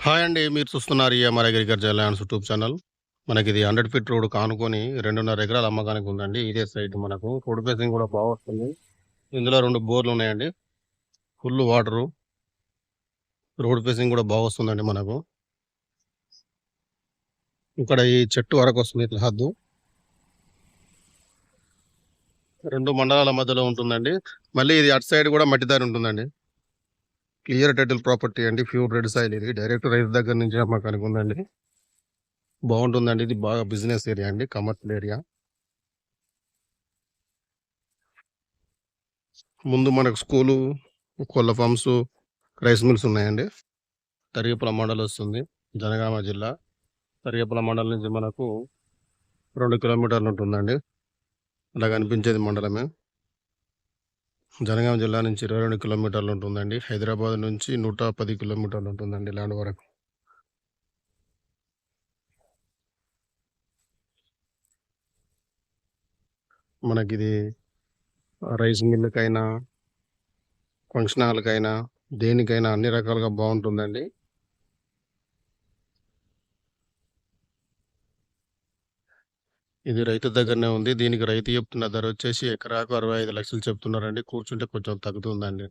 Hi అండి. మీరు చూస్తున్నారు EMR agriculture lands YouTube channel. మనకిది 100 ఫీట్ రోడ్ కానుకొని 2.5 ఎకరాల అమ్మకానికి ఉందండి. ఇదే సైట్ మనకు. రోడ్ ఫేసింగ్ కూడా బాగొస్తుంది. ఇందులో 2 బోర్‌లున్నాయండి. Full water. రోడ్ ఫేసింగ్ కూడా బాగొస్తుందండి మనకు. ఇక్కడ ఈ చెట్టు వరకొస్తుంది ఇట్లా హద్దు. 2 మండలాల మధ్యలో ఉంటుందండి. మళ్ళీ ఇది అటు సైడ్ కూడా మట్టి దారి ఉంటుందండి. క్లియర్ టైటిల్ ప్రాపర్టీ అండి. ప్యూర్ రెడ్ సాయిల్ ఇది. డైరెక్ట్ రైతు దగ్గర నుంచి అమ్మకానికి ఉందండి. బాగుంటుందండి. ఇది బాగా బిజినెస్ ఏరియా అండి. Commercial area. ముందు మనకు స్కూలు, కోళ్ళ ఫార్మ్స్, రైస్ మిల్స్ ఉన్నాయండి. తరిగపల మండలం వస్తుంది. జనగామ జిల్లా. తరిగపల మండలం నుంచి మనకు 2 కిలోమీటర్లు ఉంటుందండి. అలా కనిపించేది మండలమే. జనగామ జిల్లా నుంచి 22 కిలోమీటర్లు ఉంటుందండి. హైదరాబాద్ నుంచి 110 కిలోమీటర్లు ఉంటుందండి ల్యాండ్ వరకు. మనకిది రైస్ మిల్లుకైనా, ఫంక్షన్ హాల్‌కైనా, దేనికైనా అన్ని రకాలుగా బాగుంటుందండి. ఇది రైతు దగ్గరనే ఉంది. దీనికి రైతు చెప్తున్న ధర వచ్చేసి ఎకరాకు 65 లక్షలు చెప్తున్నారండి. కూర్చుంటే కొంచెం తగ్గుతుందండి.